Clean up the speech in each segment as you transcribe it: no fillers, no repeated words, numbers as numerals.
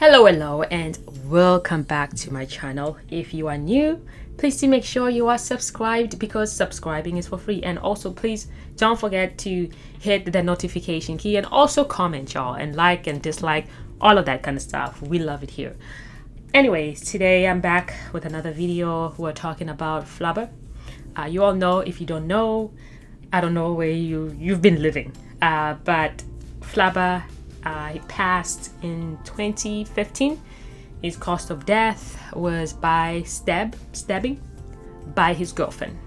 Hello, and welcome back to my channel. If you are new, please do make sure you are subscribed because subscribing is for free. And also, please don't forget to hit the notification key and also comment, y'all, and like and dislike, all of that kind of stuff. We love it here. Anyways, today I'm back with another video. We're talking about Flabba. You all know. If you don't know, I don't know where you've been living, but Flabba he passed in 2015. His cause of death was by stabbing by his girlfriend.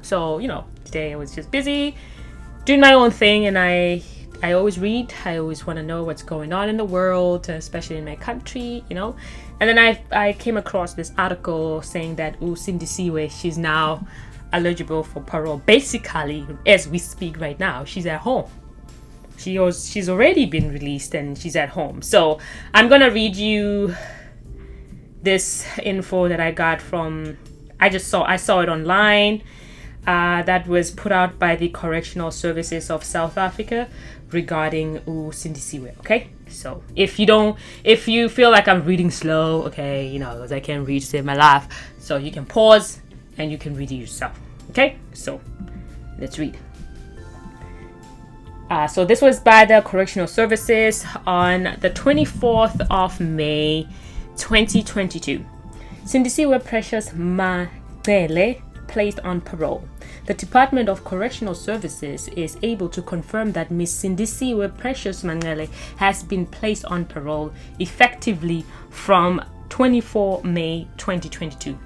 So, today I was just busy doing my own thing, and I always read. I always want to know what's going on in the world, especially in my country, And then I came across this article saying that Cindy Siwe, she's now eligible for parole. Basically, as we speak right now, she's at home. She's already been released and she's at home. So I'm gonna read you this info that I got from I saw it online, that was put out by the Correctional Services of South Africa regarding Cindy Siwe. Okay, so if you feel like I'm reading slow, okay, because I can't read to save my life, so you can pause and you can read it yourself. Okay, so let's read. So this was by the Correctional Services on the 24th of May, 2022. Sindisiwe Precious Mangele placed on parole. The Department of Correctional Services is able to confirm that Ms. Sindisiwe Precious Mangele has been placed on parole effectively from 24 May 2022.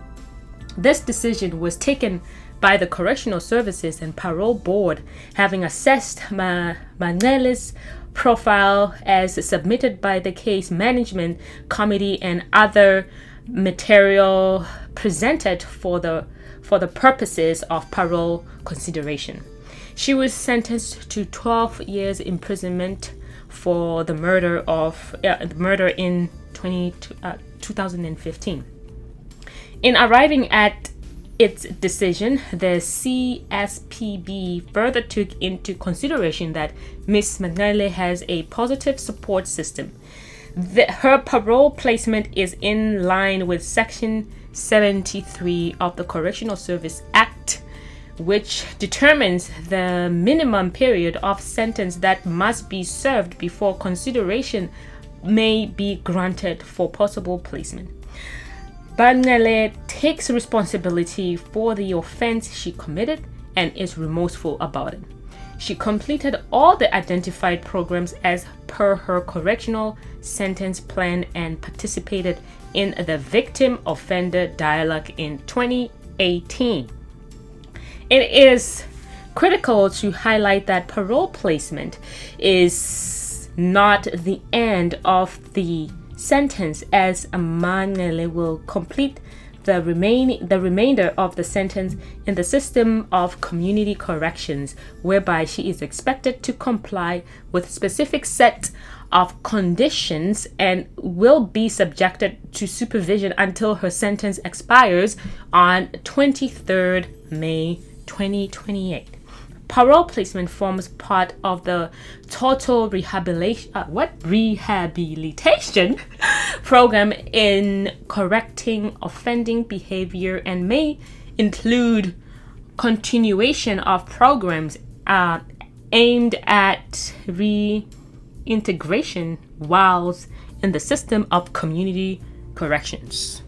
This decision was taken by the Correctional Services and Parole Board, having assessed Mangele's profile as submitted by the Case Management Committee and other material presented for the purposes of parole consideration. She was sentenced to 12 years imprisonment for the murder in 2015. In arriving at its decision, the CSPB further took into consideration that Ms. Mangele has a positive support system. Her parole placement is in line with Section 73 of the Correctional Service Act, which determines the minimum period of sentence that must be served before consideration may be granted for possible placement. Mangele takes responsibility for the offense she committed and is remorseful about it. She completed all the identified programs as per her correctional sentence plan and participated in the victim offender dialogue in 2018. It is critical to highlight that parole placement is not the end of the sentence, as Mangele will complete the remainder of the sentence in the system of community corrections, whereby she is expected to comply with specific set of conditions and will be subjected to supervision until her sentence expires on 23rd May 2028. Parole placement forms part of the total rehabilitation program in correcting offending behavior and may include continuation of programs aimed at reintegration whilst in the system of community corrections.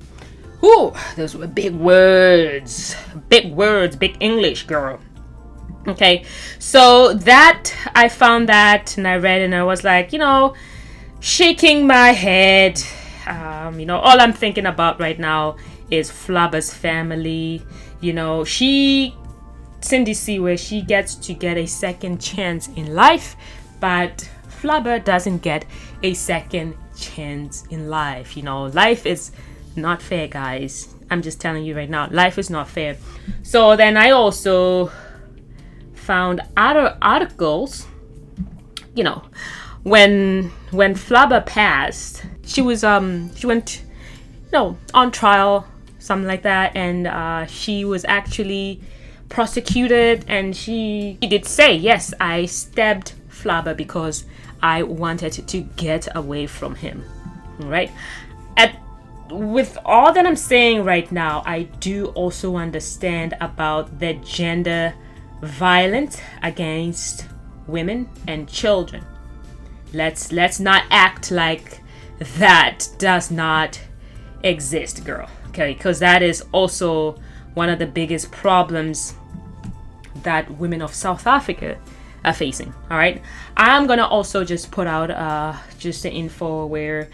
Ooh, those were big words, big English, girl. Okay, so that I found that and I read and I was like, shaking my head. All I'm thinking about right now is Flabba'S family. Cindy Siwe, she gets to get a second chance in life, but Flabba doesn't get a second chance in life. Life is not fair, guys. I'm just telling you right now, life is not fair. So then I also found other articles. When Flabba passed, she went on trial, something like that, and she was actually prosecuted, and she did say, yes, I stabbed Flabba because I wanted to get away from him. right? With all that I'm saying right now, I do also understand about the gender violence against women and children. Let's not act like that does not exist, girl. Okay, because that is also one of the biggest problems that women of South Africa are facing. All right, I'm gonna also just put out just the info where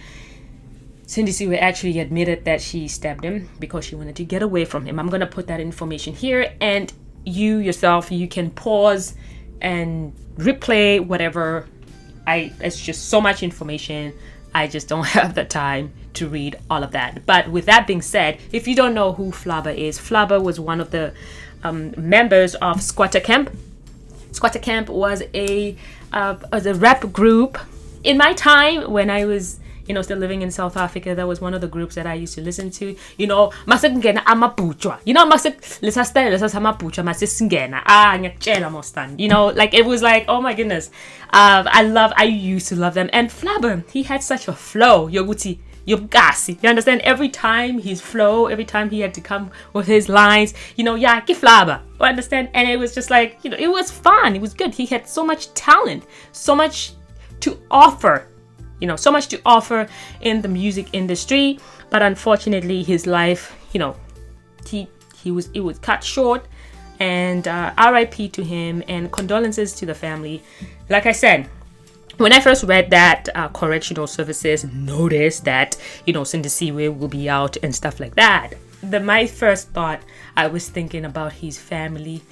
Cindy Siwe actually admitted that she stabbed him because she wanted to get away from him. I'm gonna put that information here, and you yourself, you can pause and replay whatever. It's just so much information. I just don't have the time to read all of that. But with that being said, if you don't know who Flabba is, Flabba was one of the members of Squatter Camp. Squatter Camp was a rap group. In my time when I was, still living in South Africa, that was one of the groups that I used to listen to. Masingena amapuchwa. Let's style amapuchwa masingena. Ngiyakutshela mostan. Like it was like, oh my goodness. I used to love them. And Flabba, he had such a flow. Yoguti. You understand? Every time his flow, every time he had to come with his lines, Flabba. You understand? And it was just like, it was fun. It was good. He had so much talent, so much to offer. So much to offer in the music industry, but unfortunately his life, it was cut short, and RIP to him and condolences to the family. Like I said, when I first read that correctional services noticed that, Cindy Siwe will be out and stuff like that, my first thought, I was thinking about his family,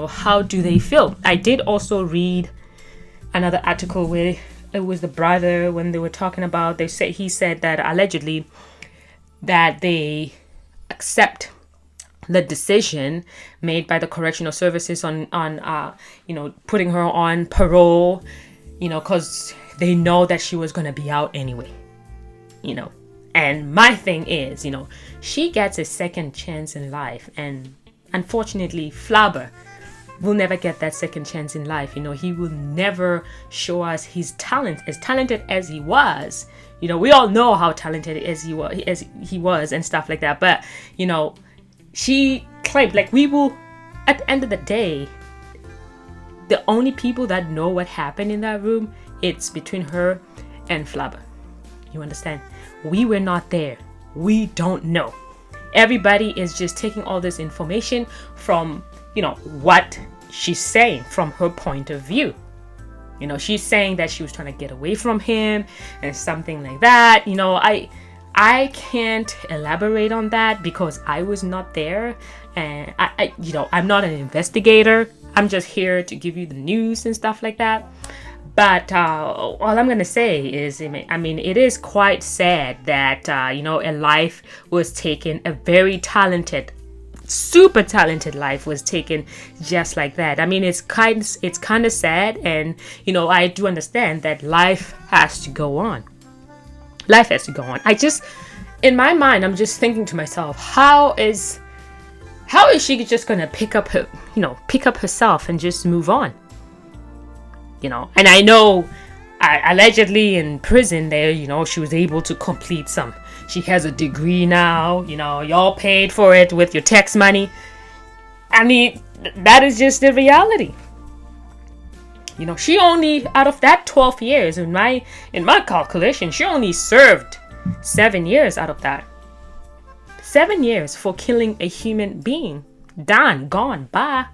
how do they feel? I did also read another article where it was the brother, when they were talking about, he said that allegedly that they accept the decision made by the correctional services on putting her on parole, because they know that she was going to be out anyway, and my thing is, she gets a second chance in life, and unfortunately Flabba will never get that second chance in life. He will never show us his talent, as talented as he was. We all know how talented as he was and stuff like that. But, she claimed, like, we will, at the end of the day, the only people that know what happened in that room, it's between her and Flabba. You understand? We were not there. We don't know. Everybody is just taking all this information from what she's saying from her point of view. She's saying that she was trying to get away from him and something like that. I can't elaborate on that because I was not there, and I'm not an investigator. I'm just here to give you the news and stuff like that. But all I'm going to say is, it is quite sad that, a life was taken, a very talented, super talented life was taken just like that. It's kind of sad, and I do understand that life has to go on. Life has to go on. In my mind, I'm just thinking to myself, how is she just gonna pick up herself and just move on? And I know, allegedly in prison there, she was able to complete some. She has a degree now, y'all paid for it with your tax money. That is just the reality. She only, out of that 12 years, in my calculation, she only served 7 years out of that. 7 years for killing a human being. Done, gone, bye.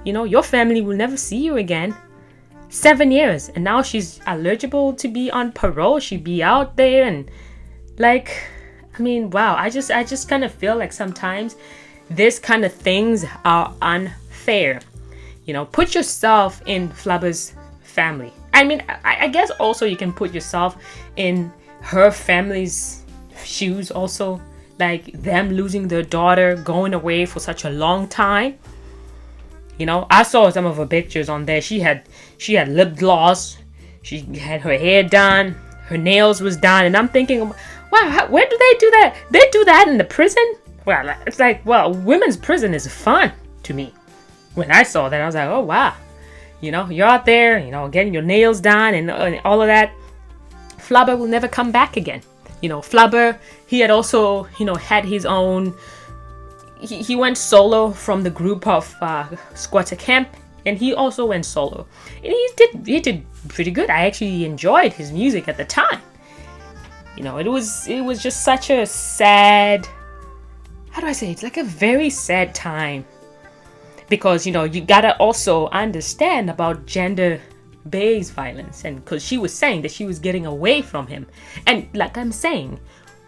Your family will never see you again. 7 years, and now she's eligible to be on parole. She'd be out there, and wow. I just kind of feel like sometimes this kind of things are unfair. Put yourself in Flabba's family. I guess also you can put yourself in her family's shoes also, like them losing their daughter, going away for such a long time. I saw some of her pictures on there. She had lip gloss, she had her hair done, her nails was done, and I'm thinking, wow, where do they do that? They do that in the prison? Well, it's like, women's prison is fun to me. When I saw that, I was like, oh wow, you're out there, getting your nails done and all of that. Flabba will never come back again. Flabber, he had also, had his own. He went solo from the group of Squatter Camp, and he also went solo, and he did pretty good. I actually enjoyed his music at the time. It was just such a sad. How do I say it? It's like a very sad time, because you gotta also understand about gender-based violence, and because she was saying that she was getting away from him, and like I'm saying,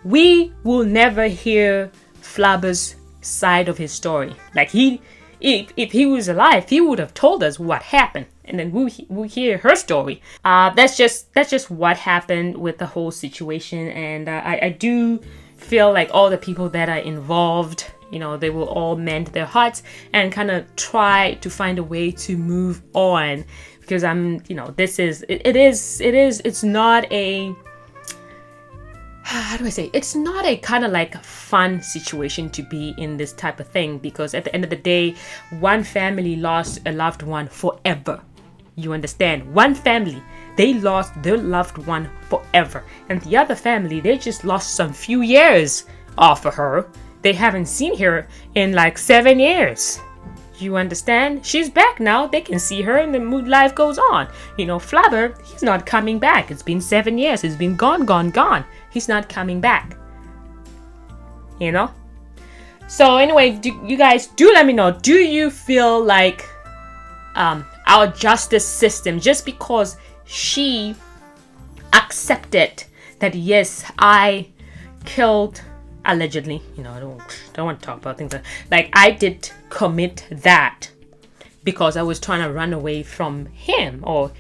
we will never hear Flabba'S side of his story. Like if he was alive, he would have told us what happened, and then we hear her story. That's just what happened with the whole situation, and I do feel like all the people that are involved, they will all mend their hearts and kind of try to find a way to move on, because it's not a, how do I say, it's not a kind of like fun situation to be in this type of thing, because at the end of the day, one family lost a loved one forever. You understand? One family, they lost their loved one forever, and the other family, they just lost some few years off of her. They haven't seen her in like 7 years. You understand? She's back now. They can see her, and the mood life goes on. Flabber, he's not coming back. It's been 7 years. He's been gone. He's not coming back. So anyway, you guys do let me know. Do you feel like our justice system, just because she accepted that, yes, I killed, allegedly, I don't want to talk about things like I did commit that because I was trying to run away from him, or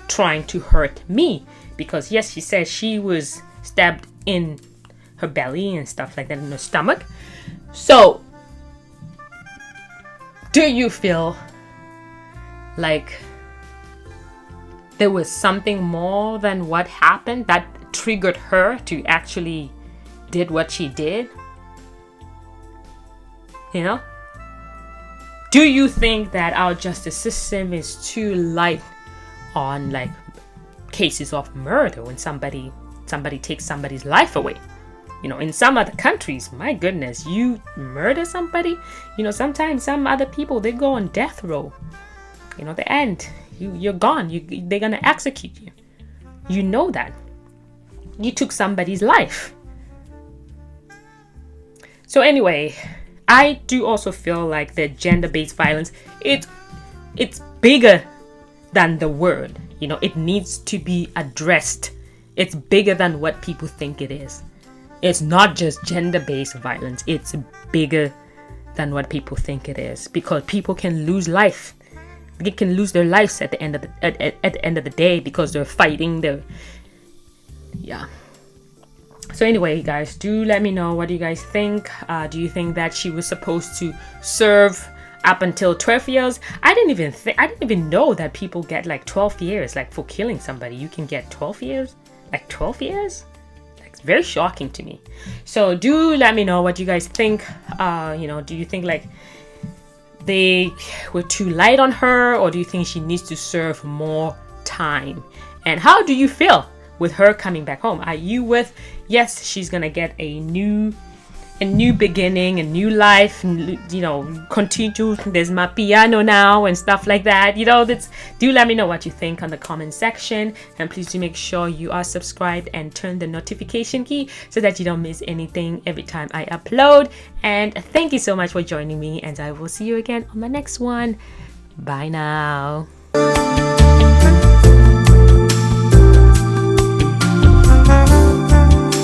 trying to hurt me, because yes, she said she was stabbed in her belly and stuff like that, in her stomach. So do you feel like there was something more than what happened that triggered her to actually did what she did? Do you think that our justice system is too light on like cases of murder when somebody takes somebody's life away? In some other countries, my goodness, you murder somebody, sometimes some other people, they go on death row. The end, you're gone. They're gonna execute you. That you took somebody's life. So anyway, I do also feel like the gender-based violence, it's bigger than the word. It needs to be addressed. It's bigger than what people think it is. It's not just gender-based violence. It's bigger than what people think it is, because people can lose life. They can lose their lives at the end of the day, because they're fighting. So anyway, guys, do let me know, what do you guys think? Do you think that she was supposed to serve up until 12 years? I didn't even know that people get like 12 years, like for killing somebody. You can get 12 years, like 12 years. It's very shocking to me. So do let me know what you guys think. Do you think like they were too light on her, or do you think she needs to serve more time? And how do you feel with her coming back home? Are you with, yes, she's gonna get a new beginning, a new life, continue, there's my piano now and stuff like that. Do let me know what you think on the comment section, and please do make sure you are subscribed and turn the notification key so that you don't miss anything every time I upload. And thank you so much for joining me, and I will see you again on my next one. Bye now.